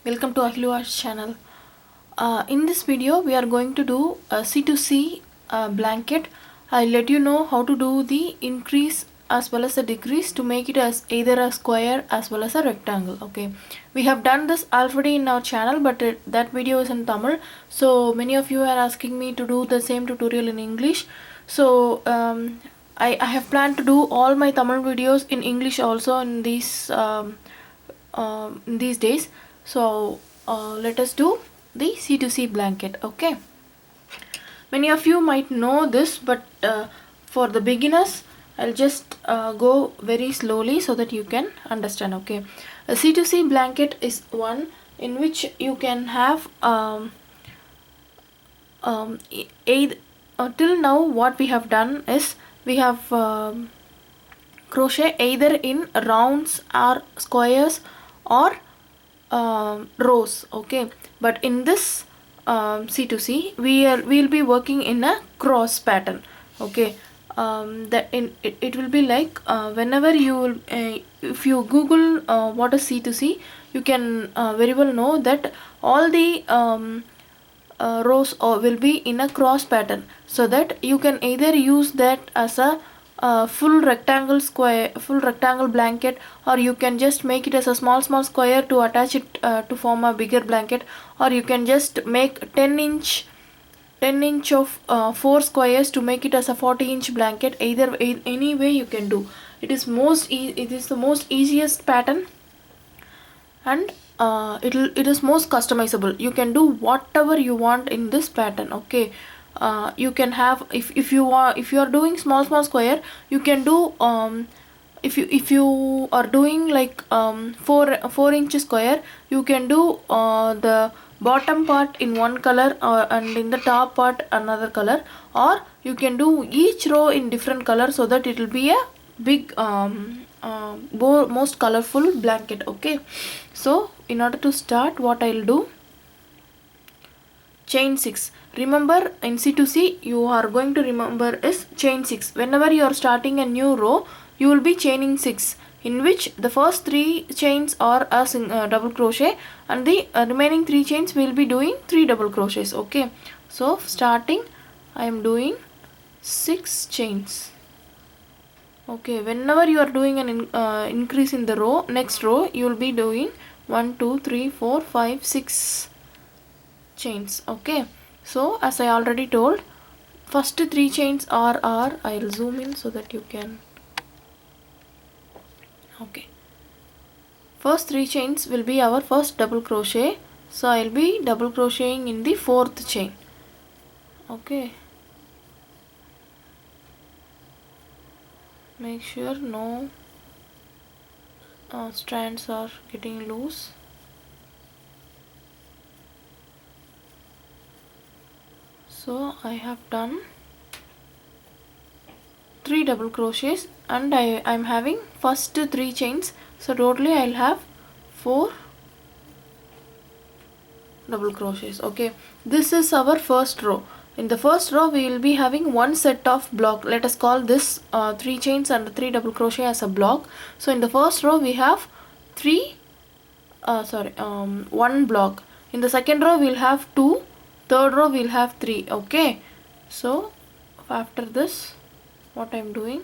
Welcome to Ahilua's channel. In this video we are going to do a C2C blanket. I'll let you know how to do the increase as well as the decrease to make it as either a square as well as a rectangle. Okay, we have done this already in our channel, but that video is in Tamil, so many of you are asking me to do the same tutorial in English. So I have planned to do all my Tamil videos in English also in these days. So let us do the C2C blanket. Okay, many of you might know this, but for the beginners I'll just go very slowly so that you can understand. Okay, a C2C blanket is one in which you can have till now what we have done is we have crochet either in rounds or squares or rows. Okay, but in this C2C we'll be working in a cross pattern. Okay, it will be like whenever you will if you Google what is C2C, you can very well know that all the rows will be in a cross pattern, so that you can either use that as a full rectangle blanket, or you can just make it as a small square to attach it to form a bigger blanket, or you can just make 10 inch of 4 squares to make it as a 40-inch blanket. Any way you can do it is it is the most easiest pattern, and it is most customizable. You can do whatever you want in this pattern. Okay, you can have, if you are doing small square, you can do if you are doing like 4 inch square, you can do the bottom part in one color and in the top part another color, or you can do each row in different color, so that it will be a big most colorful blanket. Okay, so in order to start, what I'll do, chain 6. Remember, in C2C you are going to remember is chain 6. Whenever you are starting a new row, you will be chaining 6, in which the first 3 chains are a double crochet, and the remaining 3 chains will be doing 3 double crochets. Okay, so starting I am doing 6 chains. Okay, whenever you are doing an increase in the row, next row you will be doing 1 2 3 4 5 6 chains. Okay, so as I already told, first 3 chains are I'll zoom in so that you can. Okay, first 3 chains will be our first double crochet, so I'll be double crocheting in the 4th chain. Okay, make sure no strands are getting loose. So I have done 3 double crochets, and I'm having first 3 chains, so totally I'll have 4 double crochets. Okay, this is our first row. In the first row we will be having one set of block. Let us call this 3 chains and 3 double crochet as a block. So in the first row we have 1 block. In the second row we'll have 2, third row we'll have 3. Okay, so after this, what I'm doing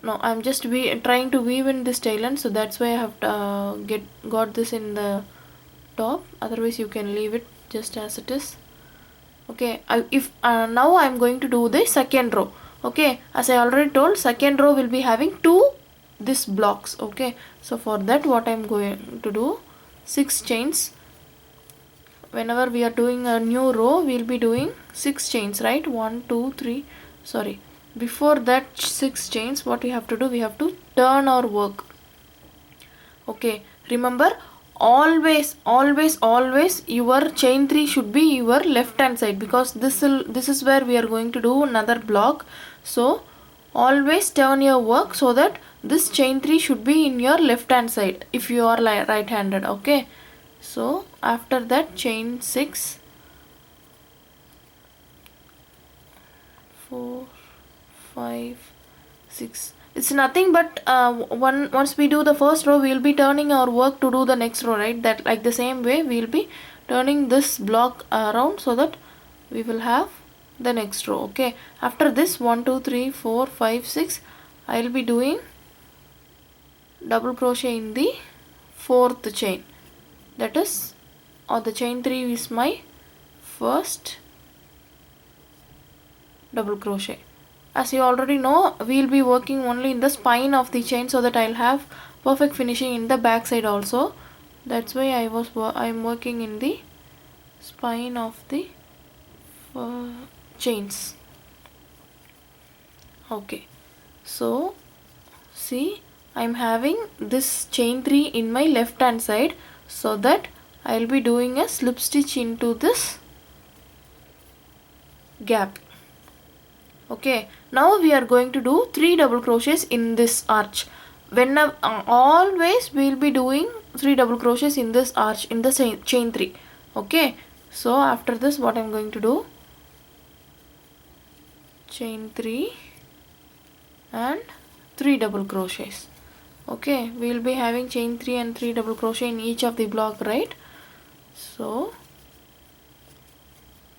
now, I'm just trying to weave in this tail end, so that's why I have got this in the top. Otherwise you can leave it just as it is. Okay, now I'm going to do the second row. Okay, as I already told, second row will be having 2 this blocks. Okay, so for that, what I'm going to do, 6 chains. Whenever we are doing a new row, we'll be doing 6 chains, right? 1 2 3, sorry, before that 6 chains, what we have to do, we have to turn our work. Okay, remember, always your chain 3 should be your left hand side, because this is where we are going to do another block. So always turn your work so that this chain 3 should be in your left hand side if you are right handed. Okay, so after that, chain 6, 4 5 6, it's nothing but once we do the first row, we'll be turning our work to do the next row, right? That like the same way we'll be turning this block around so that we will have the next row. Okay, after this 1 2 3 4 5 6, I'll be doing double crochet in the fourth chain, that is, or the chain 3 is my first double crochet. As you already know, we'll be working only in the spine of the chain so that I'll have perfect finishing in the back side also. That's why I'm working in the spine of the chains. Okay, so see, I'm having this chain 3 in my left hand side, so that I'll be doing a slip stitch into this gap. Okay, now we are going to do 3 double crochets in this arch. Always we'll be doing 3 double crochets in this arch, in the chain 3. Okay, so after this what I'm going to do, chain 3 and 3 double crochets. Okay, we'll be having chain 3 and 3 double crochet in each of the block, right? So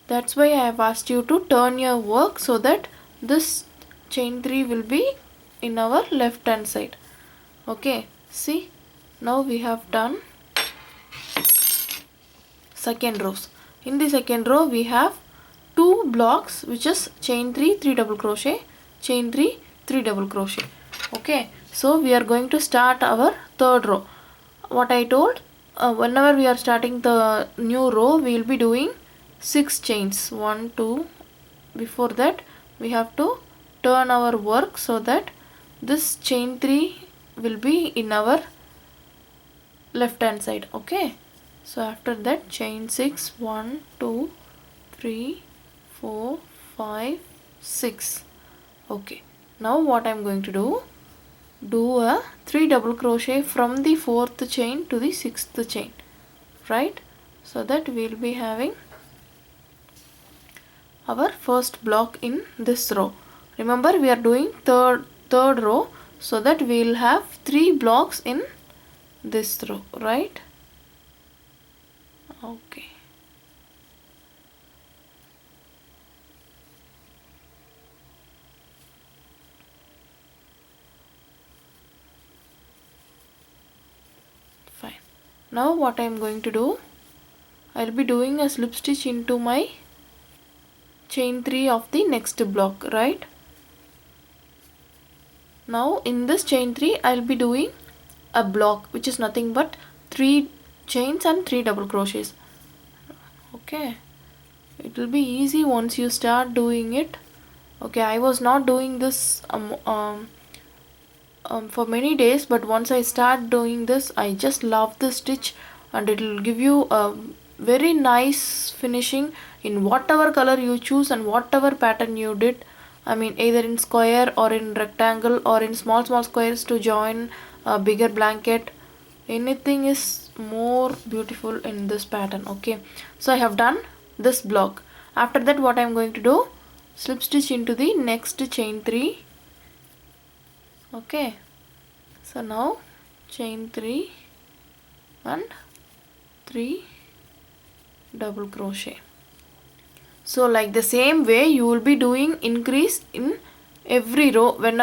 that's why I have asked you to turn your work so that this chain 3 will be in our left hand side. Okay, see, now we have done second rows. In the second row we have 2 blocks, which is chain 3 3 double crochet, chain 3 3 double crochet. Okay, so we are going to start our third row. What I told, whenever we are starting the new row, we will be doing 6 chains. 1 2. Before that we have to turn our work so that this chain 3 will be in our left hand side. Okay, so after that chain 6, 1 2 3 4 5 6. Okay, now what I'm going to do a 3 double crochet from the 4th chain to the 6th chain, right? So that we'll be having our first block in this row. Remember, we are doing third row, so that we'll have 3 blocks in this row, right? Okay, fine. Now what I'm going to do, I'll be doing a slip stitch into my chain 3 of the next block, right? Now in this chain 3 I'll be doing a block which is nothing but 3 chains and 3 double crochets. Okay, it will be easy once you start doing it. Okay, I was not doing this for many days, but once I start doing this, I just love this stitch, and it will give you a very nice finishing in whatever color you choose and whatever pattern you did. I mean, either in square or in rectangle or in small squares to join a bigger blanket. Anything is more beautiful in this pattern. Okay, so I have done this block. After that what I am going to do, slip stitch into the next chain 3. Okay, so now chain 3 and 3 double crochet. So like the same way you will be doing increase in every row when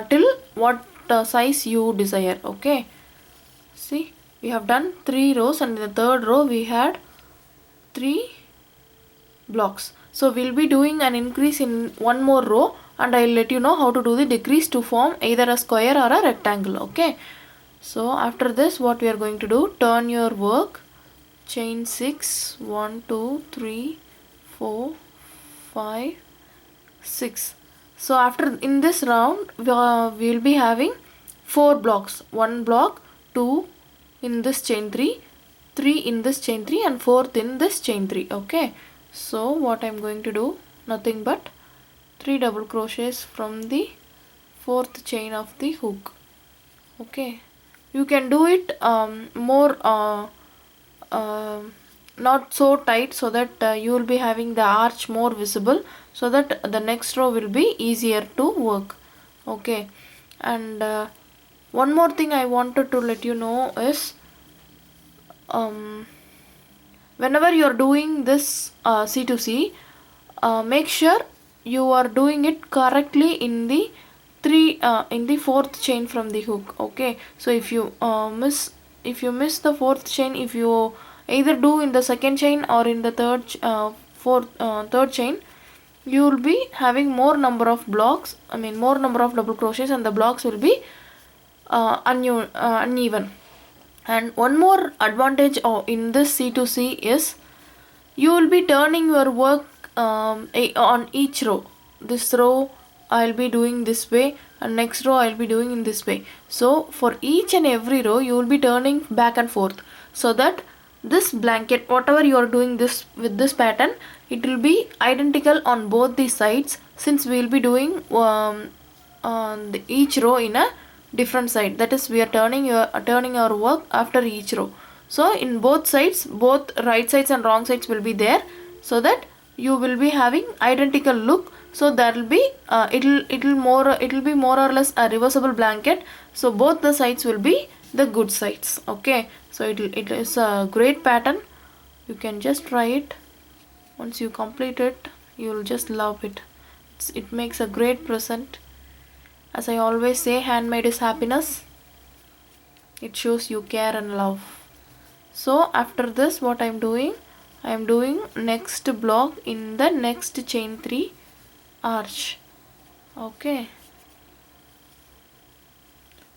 till what size you desire. Okay, see, we have done 3 rows, and in the third row we had 3 blocks. So we'll be doing an increase in one more row, and I'll let you know how to do the decrease to form either a square or a rectangle. Okay, so after this what we are going to do, turn your work, chain 6, 1 2 3 4 5 6. So after, in this round we will be having 4 blocks, 1 block, 2 in this chain 3, 3 in this chain 3, and 4th in this chain 3. Okay, so what I'm going to do, nothing but 3 double crochets from the 4th chain of the hook. Okay, you can do it more not so tight, so that you will be having the arch more visible, so that the next row will be easier to work. Okay, And one more thing I wanted to let you know is, whenever you are doing this C2C, make sure you are doing it correctly in the fourth chain from the hook. Okay, so if you miss the fourth chain, if you either do in the second chain or in the third chain, you will be having more number of blocks, more number of double crochets, and the blocks will be uneven. And one more advantage in this C2C is, you will be turning your work on each row. This row I'll be doing this way, and next row I'll be doing in this way. So for each and every row you will be turning back and forth, so that this blanket, whatever you are doing this with this pattern, it will be identical on both the sides, since we will be doing each row in a different side. That is, we are turning our work after each row. So in both sides, both right sides and wrong sides will be there, so that you will be having identical look. So that will be it'll be more or less a reversible blanket, so both the sides will be the good sides. Okay, so it is a great pattern. You can just try it. Once you complete it, you'll just love it. It makes a great present. As I always say, handmade is happiness. It shows you care and love. So after this, what I am doing next block in the next chain 3 arch. Okay,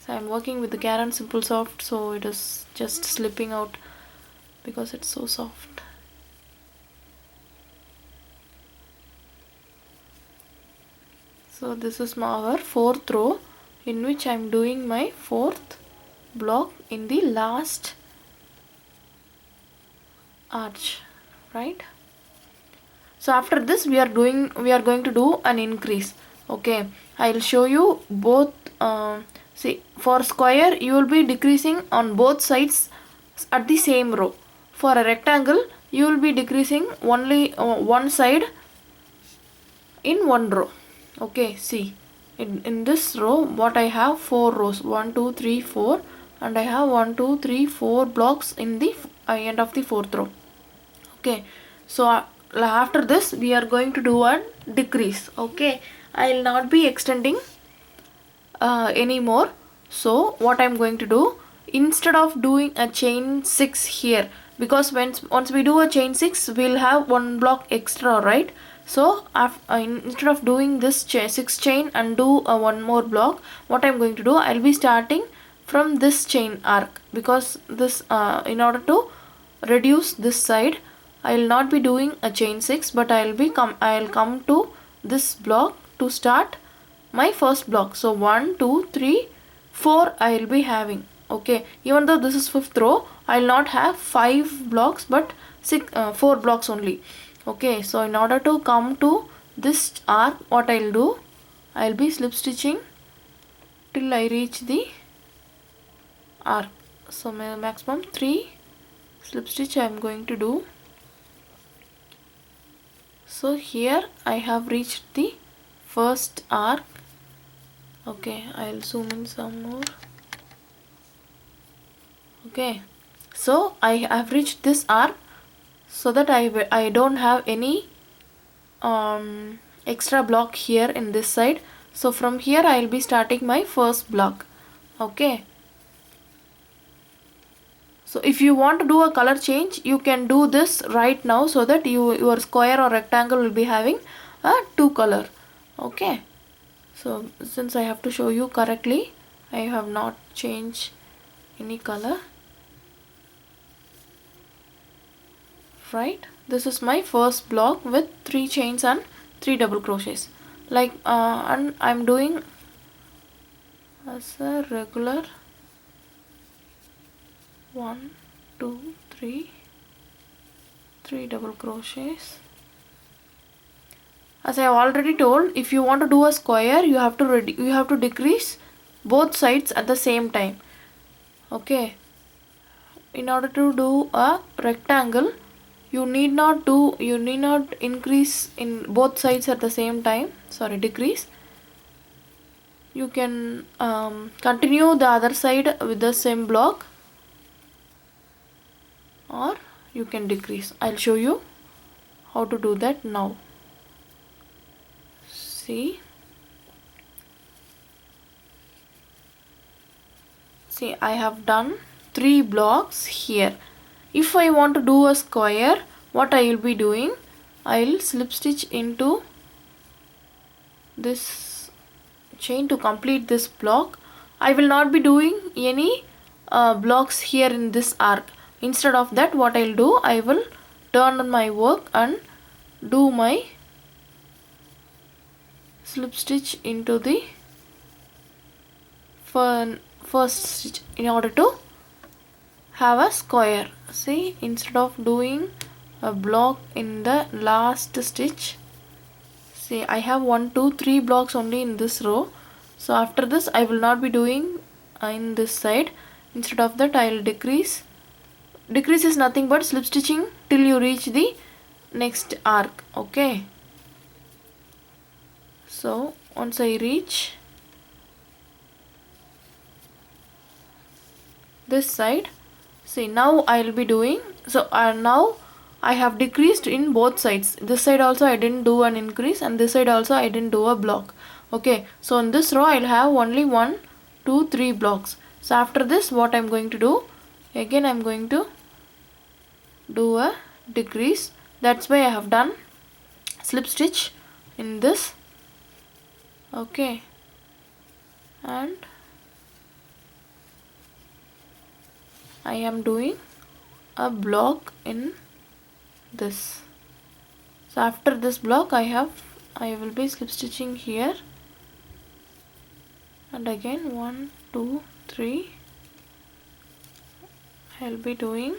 so I am working with the Karen Simple Soft, so it is just slipping out because it's so soft. So this is our fourth row, in which I am doing my fourth block in the last arch, right? So after this, we are going to do an increase. Okay, I will show you both. See, for square you will be decreasing on both sides at the same row. For a rectangle, you will be decreasing only one side in one row. Okay, see, in this row, what I have 4 rows, 1 2 3 4, and I have 1 2 3 4 blocks in the end of the fourth row. Okay, so after this we are going to do a decrease. Okay, I will not be extending anymore. So what I am going to do, instead of doing a chain 6 here, because once we do a chain 6, we'll have one block extra, right? So instead of doing this 6 chain and do one more block, what I'm going to do, I'll be starting from this chain arc, because this in order to reduce this side, I will not be doing a chain 6, but I'll come to this block to start my first block. So 1 2 3 4 I will be having. Okay, even though this is fifth row, I will not have 5 blocks, but 4 blocks only. Okay, so in order to come to this arc, what I'll do, I'll be slip stitching till I reach the arc. So my maximum 3 slip stitch I am going to do. So here I have reached the first arc. Okay, I'll zoom in some more. Okay, so I have reached this arc, so that I don't have any extra block here in this side. So from here I will be starting my first block. Okay, so if you want to do a color change, you can do this right now, so that your square or rectangle will be having a 2 color. Okay, so since I have to show you correctly, I have not changed any color. Right, this is my first block with 3 chains and 3 double crochets, and I'm doing as a regular 1 2 3 double crochets. As I have already told, if you want to do a square, you have to decrease both sides at the same time. Okay, in order to do a rectangle, you need not increase in both sides at the same time. Sorry, decrease. you can continue the other side with the same block, or you can decrease. I'll show you how to do that now. See, I have done 3 blocks here. If I want to do a square, what I will be doing, I'll slip stitch into this chain to complete this block. I will not be doing any blocks here in this arc. Instead of that, what I'll do, I will turn on my work and do my slip stitch into the first stitch in order to have a square. See, instead of doing a block in the last stitch, see, I have 1 2 3 blocks only in this row. So after this I will not be doing in this side. Instead of that, I will decrease is nothing but slip stitching till you reach the next arc. Okay, so once I reach this side, see, now I will be doing, so now I have decreased in both sides. This side also I didn't do an increase, and this side also I didn't do a block. Okay, so in this row I'll have only 1 2 3 blocks. So after this, what I'm going to do, again I'm going to do a decrease. That's why I have done slip stitch in this. Okay, and I am doing a block in this. So after this block, I will be slip stitching here, and again 1 2 3 I'll be doing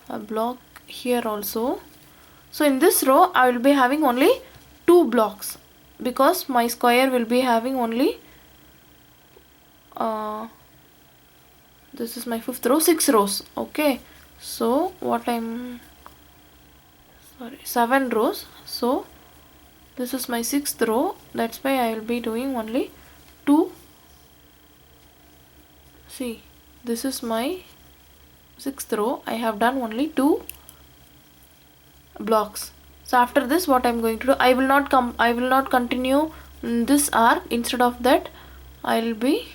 a block here also. So in this row I will be having only 2 blocks, because my square will be having only this is my 5th row, 6 rows. Okay, so 7 rows. So this is my 6th row. That's why I will be doing only 2. See, this is my 6th row. I have done only 2 blocks. So after this, what I'm going to do, I will not continue this arc. Instead of that, I'll be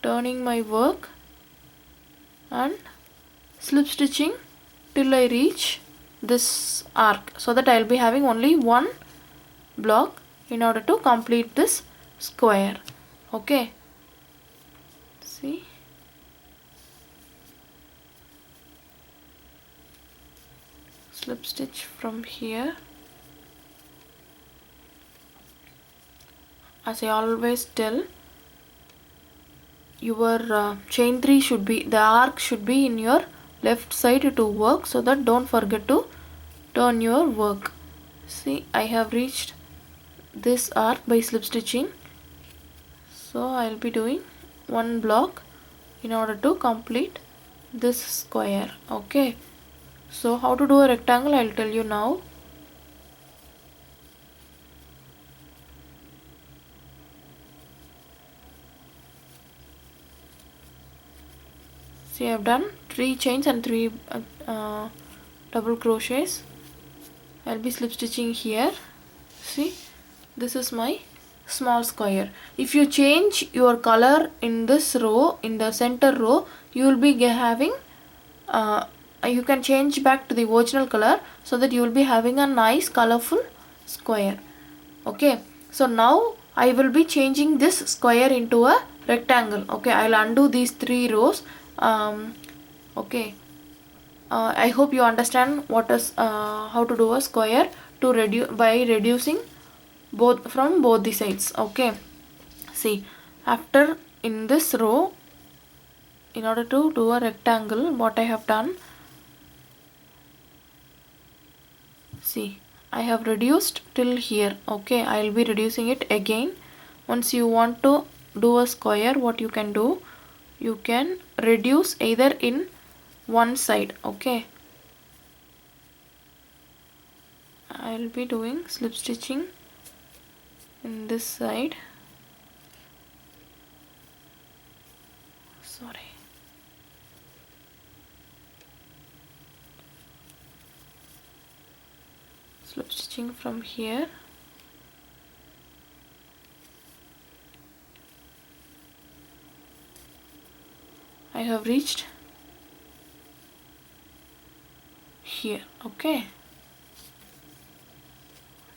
turning my work and slip stitching till I reach this arc, so that I'll be having only 1 block in order to complete this square. Okay, see, slip stitch from here. As I always tell, your chain 3 should be, the arc should be in your left side to work, so that don't forget to turn your work. See, I have reached this arc by slip stitching, so I'll be doing 1 block in order to complete this square. Okay, so how to do a rectangle, I'll tell you now. See, I've done 3 chains and 3 double crochets. I'll be slip stitching here. See, this is my small square. If you change your color in this row, in the center row, you will be having you can change back to the original color, so that you will be having a nice colorful square. Okay, so now I will be changing this square into a rectangle. Okay, I'll undo these 3 rows. Okay, I hope you understand what is how to do a square to reducing from both the sides. Okay, see, after in this row, in order to do a rectangle, what I have done, see, I have reduced till here. Okay, I will be reducing it again. Once you want to do a square, what you can do, you can reduce either in one side. Okay, I will be doing slip stitching in this side. Sorry. Slip stitching from here. I have reached here. Okay,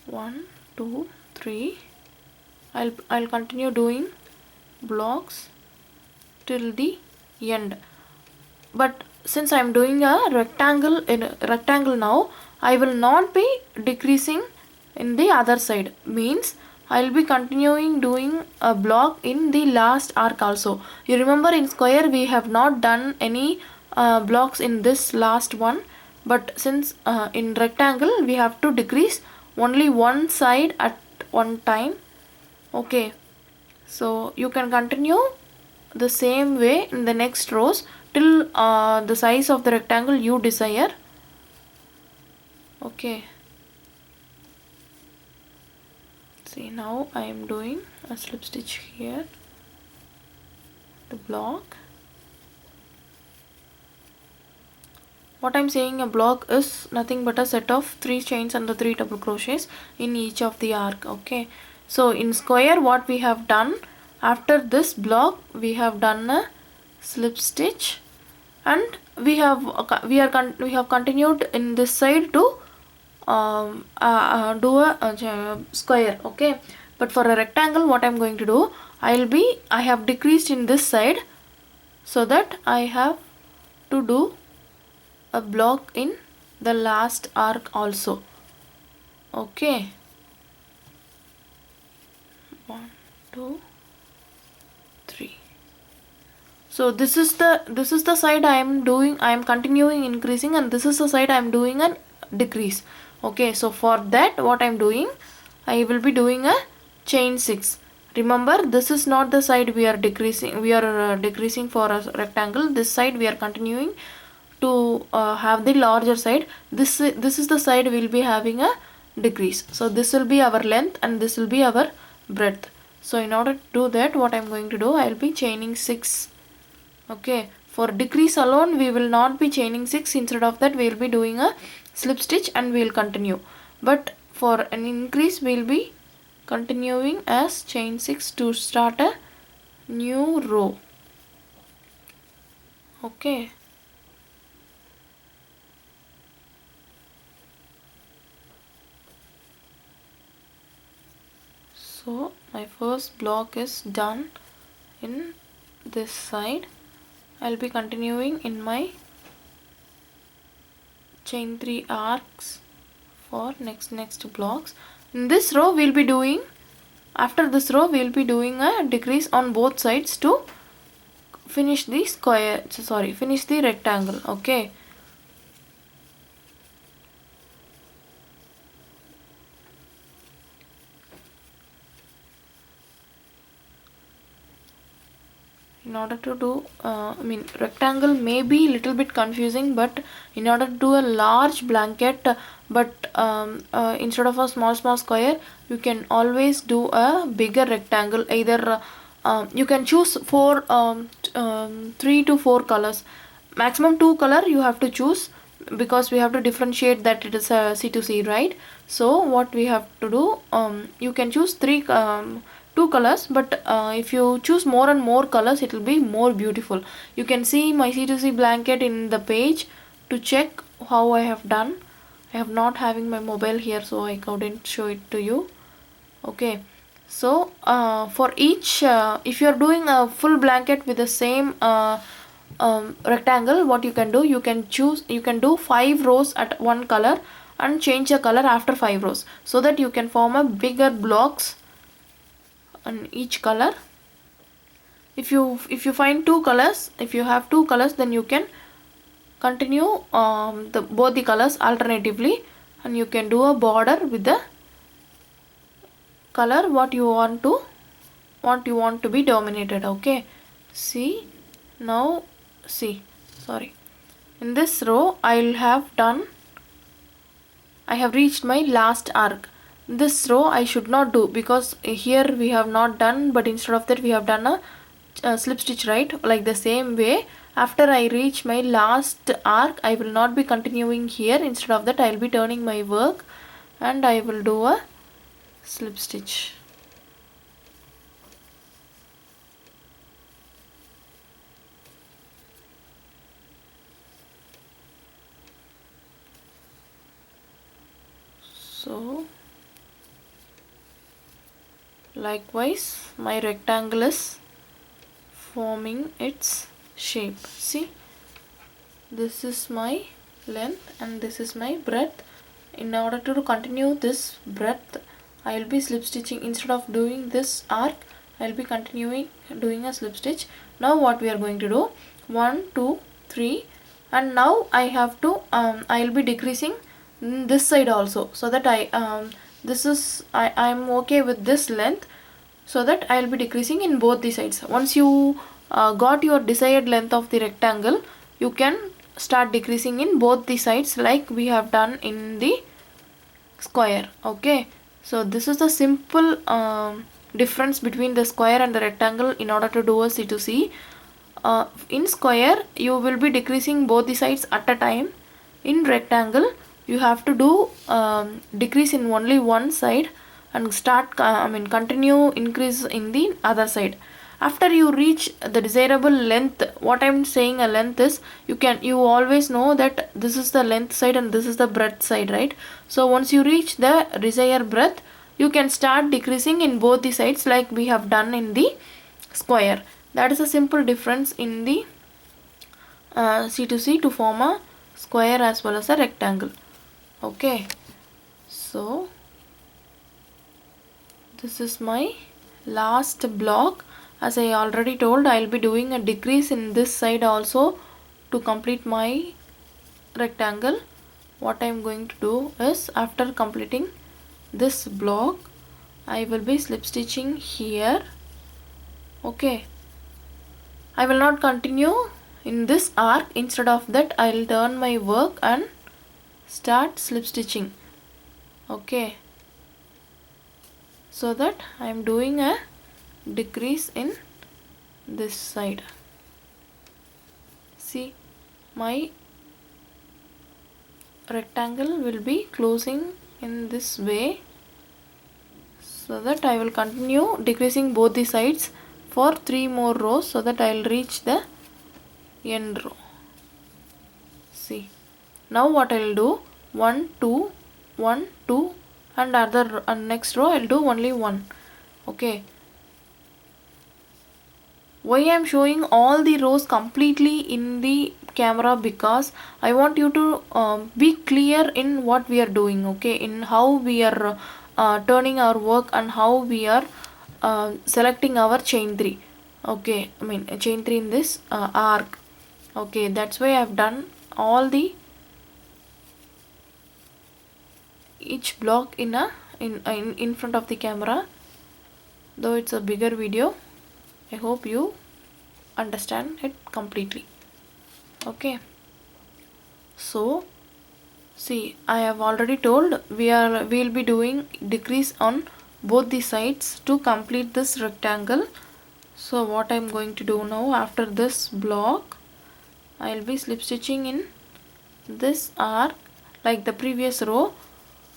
1 2 3. I'll continue doing blocks till the end, but since I'm doing a rectangle now, I will not be decreasing in the other side. Means I'll be continuing doing a block in the last arc also. You remember in square we have not done any blocks in this last one, but since in rectangle we have to decrease only one side at one time. Okay, so you can continue the same way in the next rows till the size of the rectangle you desire. Okay, see, now I am doing a slip stitch here, the block. What I'm saying, a block is nothing but a set of 3 chains and the 3 double crochets in each of the arc. Okay, so in square what we have done, after this block we have done a slip stitch, and we have continued in this side to do a square. Okay, but for a rectangle what I'm going to do, I have decreased in this side so that I have to do a block in the last arc also. Okay, 1 2 3. So this is the side I am continuing increasing, and this is the side I am doing a decrease. Okay, so for that what I am doing, I will be doing a chain 6. Remember, this is not the side we are decreasing. We are decreasing for a rectangle. This side we are continuing to have the larger side. This is the side we will be having a decrease. So this will be our length and this will be our breadth. So in order to do that, what I am going to do, I will be chaining 6. Okay, for decrease alone we will not be chaining 6. Instead of that we will be doing a slip stitch and we will continue. But for an increase we will be continuing as chain 6 to start a new row. Okay, so my first block is done in this side. I'll be continuing in my chain 3 arcs for next blocks. In this row we'll be doing, after this row we'll be doing a decrease on both sides to finish the finish the rectangle. Okay, in order to do rectangle may be little bit confusing, but in order to do a large blanket, but instead of a small square, you can always do a bigger rectangle. Either you can choose 3 to 4 colors, maximum 2 color you have to choose, because we have to differentiate that it is a C2C, right? So what we have to do, you can choose 2 colors, but if you choose more and more colors it will be more beautiful. You can see my C2C blanket in the page to check how I have done. I have not having my mobile here, so I couldn't show it to you. Okay, so for each if you are doing a full blanket with the same rectangle, what you can do, you can do 5 rows at one color and change the color after 5 rows, so that you can form a bigger blocks on each color. If you find 2 colors, if you have 2 colors, then you can continue both the colors alternatively, and you can do a border with the color what you want to be dominated. Okay, see, now see, sorry, in this row I have reached my last arc. this row I should not do, because here we have not done, but instead of that we have done a slip stitch, right? Like the same way, after I reach my last arc, I will not be continuing here. Instead of that, I will be turning my work and I will do a slip stitch. So likewise my rectangle is forming its shape. See, this is my length and this is my breadth. In order to continue this breadth, I will be slip stitching. Instead of doing this arc, I will be continuing doing a slip stitch. Now what we are going to do, 1 2 3, and now I have to I will be decreasing this side also, so that I'm okay with this length, so that I will be decreasing in both the sides. Once you got your desired length of the rectangle, you can start decreasing in both the sides like we have done in the square. Okay, so this is the simple difference between the square and the rectangle in order to do a C2C. In square you will be decreasing both the sides at a time. In rectangle you have to do decrease in only one side and start continue increase in the other side. After you reach the desirable length, what I'm saying a length is, you always know that this is the length side and this is the breadth side, right? So once you reach the desired breadth, you can start decreasing in both the sides like we have done in the square. That is a simple difference in the C2C to form a square as well as a rectangle. Okay, so this is my last block. As I already told, I will be doing a decrease in this side also to complete my rectangle. What I am going to do is, after completing this block, I will be slip stitching here. Okay, I will not continue in this arc. Instead of that, I will turn my work and start slip stitching. Okay, so that I am doing a decrease in this side. See, my rectangle will be closing in this way, so that I will continue decreasing both the sides for 3 more rows, so that I will reach the end row. See, now what I will do, 1 2 1 2, and other next row I will do only 1. Okay, why I am showing all the rows completely in the camera, because I want you to be clear in what we are doing. Okay, in how we are turning our work and how we are selecting our chain 3. Okay, I mean chain 3 in this arc. Okay, that's why I have done all the each block in front of the camera, though it's a bigger video. I hope you understand it completely. Okay, so see, I have already told we'll be doing decrease on both the sides to complete this rectangle. So what I'm going to do now, after this block, I'll be slip stitching in this arc like the previous row.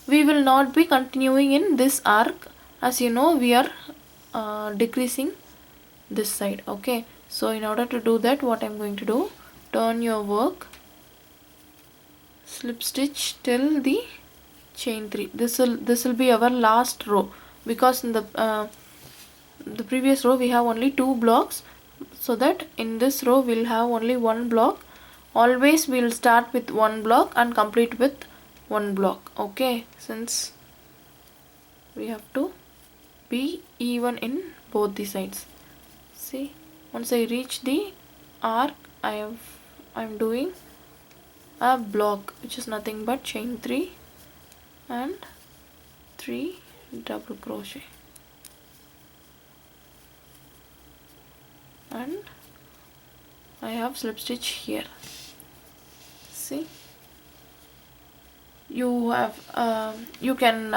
We will not be continuing in this arc, as you know we are decreasing this side. Okay, so in order to do that, what I'm going to do, turn your work, slip stitch till the chain 3. This will be our last row, because in the previous row we have only 2 blocks, so that in this row we'll have only 1 block. Always we'll start with 1 block and complete with 1 block. Okay, since we have to be even in both the sides. See, once I reach the arc, I'm doing a block which is nothing but chain 3 and 3 double crochet, and I have slip stitch here. See, you have you can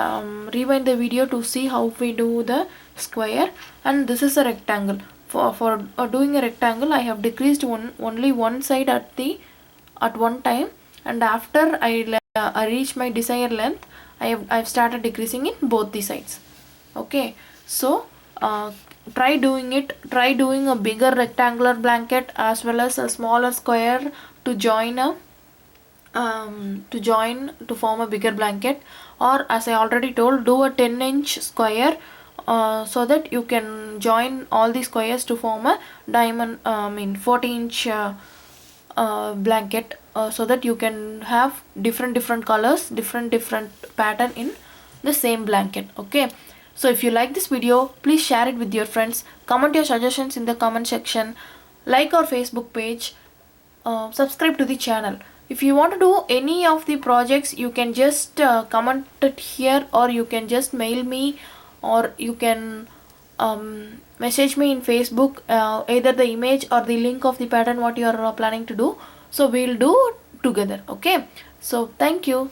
rewind the video to see how we do the square. And this is a rectangle. For doing a rectangle, I have decreased only one side at one time, and after I reach my desired length, I've started decreasing in both the sides. Okay, so try doing it. Try doing a bigger rectangular blanket as well as a smaller square to join to form a bigger blanket, or as I already told, do a 10-inch square so that you can join all the squares to form a diamond 40-inch blanket, so that you can have different colors, different pattern in the same blanket. Okay, so if you like this video, please share it with your friends, comment your suggestions in the comment section, like our Facebook page, subscribe to the channel. If you want to do any of the projects, you can just comment it here, or you can just mail me, or you can message me in Facebook, either the image or the link of the pattern what you are planning to do. So we'll do together. Okay, so thank you.